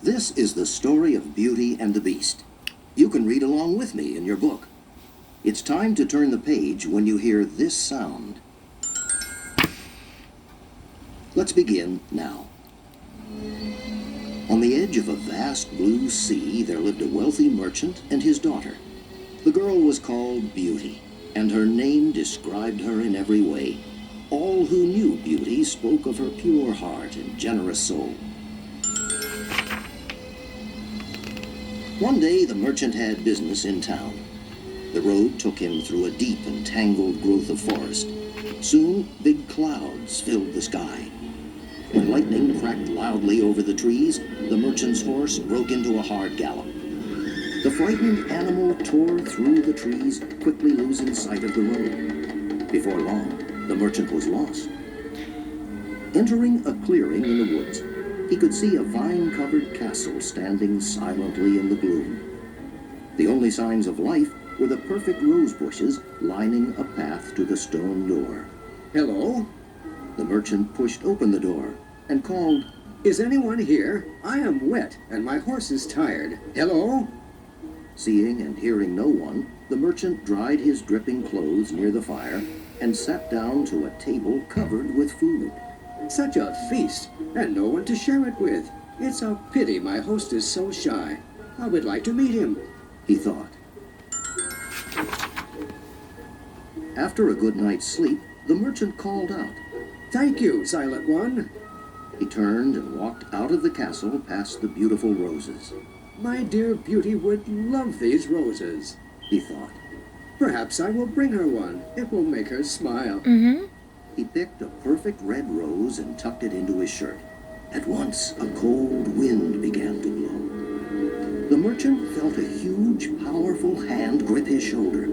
This is the story of Beauty and the Beast. You can read along with me in your book. It's time to turn the page when you hear this sound. Let's begin now. On the edge of a vast blue sea, there lived a wealthy merchant and his daughter. The girl was called Beauty, and her name described her in every way. All who knew Beauty spoke of her pure heart and generous soul. One day, the merchant had business in town. The road took him through a deep and tangled growth of forest. Soon, big clouds filled the sky. When lightning cracked loudly over the trees, the merchant's horse broke into a hard gallop. The frightened animal tore through the trees, quickly losing sight of the road. Before long, the merchant was lost. Entering a clearing in the woods, he could see a vine-covered castle standing silently in the gloom. The only signs of life were the perfect rose bushes lining a path to the stone door. Hello? The merchant pushed open the door and called, Is anyone here? I am wet and my horse is tired. Hello? Seeing and hearing no one, the merchant dried his dripping clothes near the fire and sat down to a table covered with food. Such a feast, and no one to share it with. It's a pity my host is so shy. I would like to meet him, he thought. After a good night's sleep, the merchant called out. Thank you, Silent One. He turned and walked out of the castle past the beautiful roses. My dear Beauty would love these roses, he thought. Perhaps I will bring her one. It will make her smile. He picked a perfect red rose and tucked it into his shirt. At once, a cold wind began to blow. The merchant felt a huge, powerful hand grip his shoulder.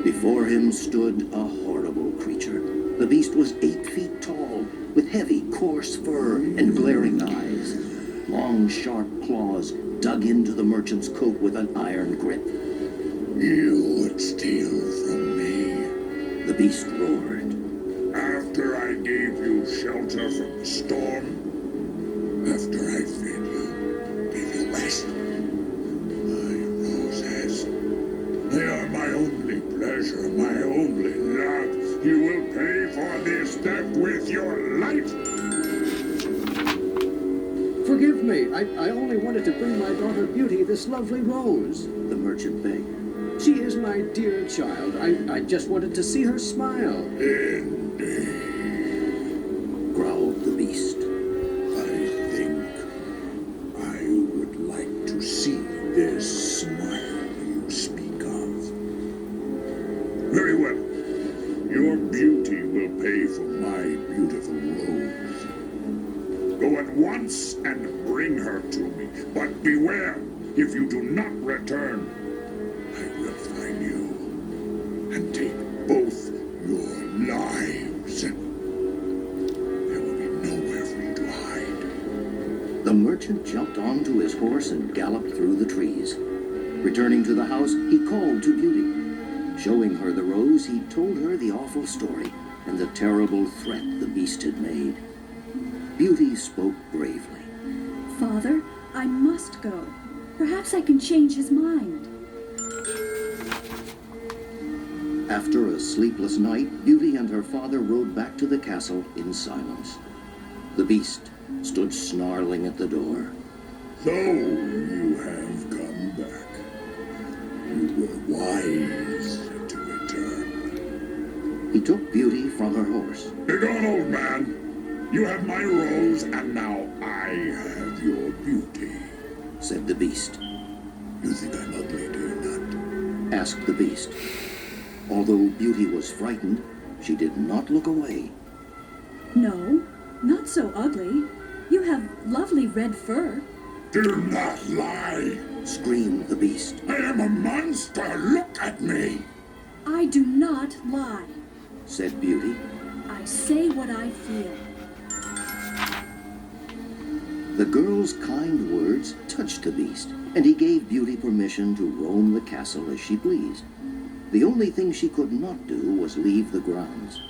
Before him stood a horrible creature. The beast was 8 feet tall, with heavy, coarse fur and glaring eyes. Long, sharp claws dug into the merchant's coat with an iron grip. You would steal from me, the beast roared. After I gave you shelter from the storm, after I fed you, gave you rest. My roses, they are my only pleasure, my only love. You will pay for this theft with your life. Forgive me. I only wanted to bring my daughter Beauty this lovely rose, the merchant begged. She is my dear child. I just wanted to see her smile. Indeed, growled the beast. I think I would like to see this smile you speak of. Very well. Your beauty will pay for my beautiful rose. Go at once and bring her to me. But beware, if you do not return, I will find you and take both your lives. There will be nowhere for you to hide. The merchant jumped onto his horse and galloped through the trees. Returning to the house, he called to Beauty. Showing her the rose, he told her the awful story and the terrible threat the beast had made. Beauty spoke bravely. Father, I must go. Perhaps I can change his mind. After a sleepless night, Beauty and her father rode back to the castle in silence. The beast stood snarling at the door. So you have come back. You were wise to return. He took Beauty from her horse. Begone, old man. You have my rose, and now I have your beauty, said the beast. You think I'm ugly, do you not? Asked the beast. Although Beauty was frightened, she did not look away. No, not so ugly. You have lovely red fur. Do not lie, screamed the beast. I am a monster. Look at me. I do not lie, said Beauty. I say what I feel. The girl's kind words touched the beast, and he gave Beauty permission to roam the castle as she pleased. The only thing she could not do was leave the grounds.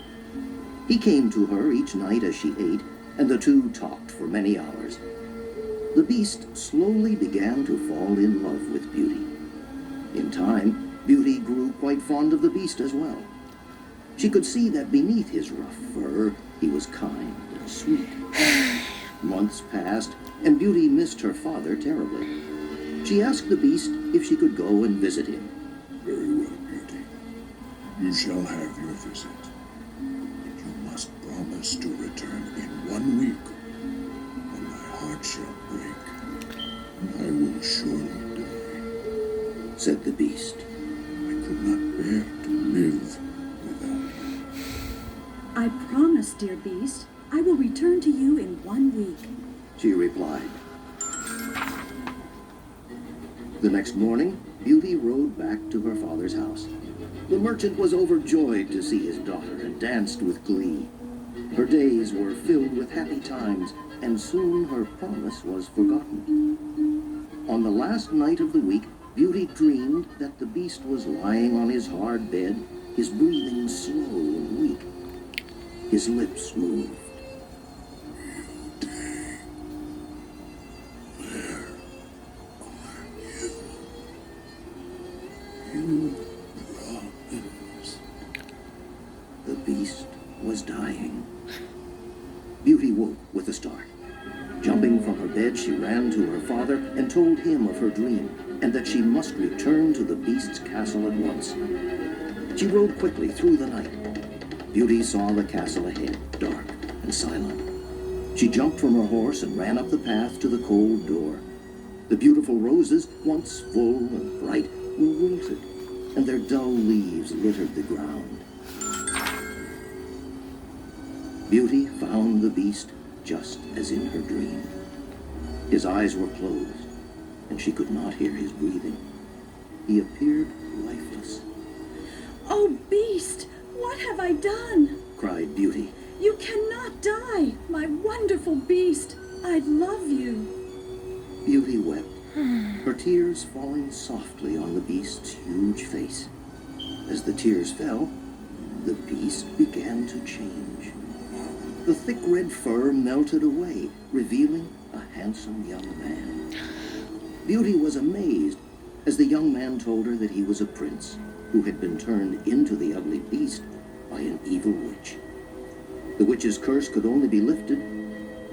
He came to her each night as she ate, and the two talked for many hours. The Beast slowly began to fall in love with Beauty. In time, Beauty grew quite fond of the Beast as well. She could see that beneath his rough fur, he was kind and sweet. Months passed, and Beauty missed her father terribly. She asked the Beast if she could go and visit him. Very well, Beauty. You shall have your visit. But you must promise to return in 1 week, or my heart shall break, and I will surely die, said the Beast. I could not bear to live without you. I promise, dear Beast, I will return to you in 1 week. She replied. The next morning, Beauty rode back to her father's house. The merchant was overjoyed to see his daughter and danced with glee. Her days were filled with happy times, and soon her promise was forgotten. On the last night of the week, Beauty dreamed that the Beast was lying on his hard bed, his breathing slow and weak. His lips moved. You promised. The Beast was dying. Beauty woke with a start. Jumping from her bed, she ran to her father and told him of her dream, and that she must return to the Beast's castle at once. She rode quickly through the night. Beauty saw the castle ahead, dark and silent. She jumped from her horse and ran up the path to the cold door. The beautiful roses, once full and bright, were wilted, and their dull leaves littered the ground. Beauty found the Beast just as in her dream. His eyes were closed, and she could not hear his breathing. He appeared lifeless. Oh, Beast, what have I done? Cried Beauty. You cannot die, my wonderful Beast. I love you. Beauty wept, her tears falling softly on the Beast's huge face. As the tears fell, the Beast began to change. The thick red fur melted away, revealing a handsome young man. Beauty was amazed as the young man told her that he was a prince who had been turned into the ugly Beast by an evil witch. The witch's curse could only be lifted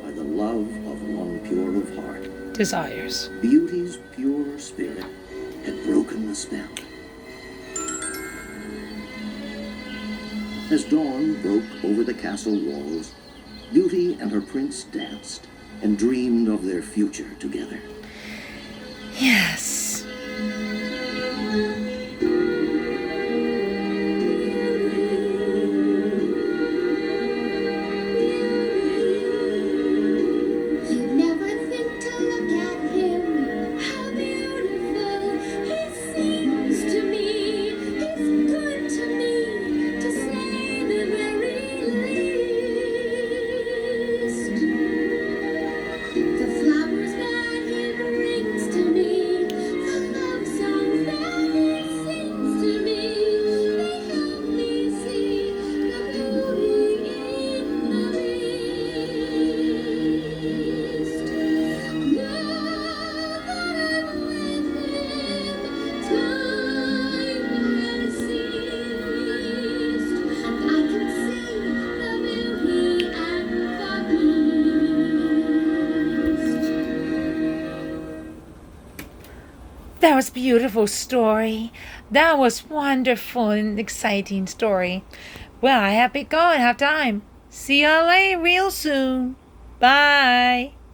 by the love of one pure of heart. Desires. Beauty's pure spirit had broken the spell. As dawn broke over the castle walls, Beauty and her prince danced and dreamed of their future together. Yes. You'd never think to look at him, how beautiful he seems to me. He's good to me, to say the very least. The flowers that he brings to me, the love songs that he sings to me, they help me see the beauty in the beast. Now that I'm with him, time has ceased, and I can see the beauty and the beast. That was a beautiful story. That was wonderful and exciting story. Well, I have to go. I have time. See y'all later real soon. Bye.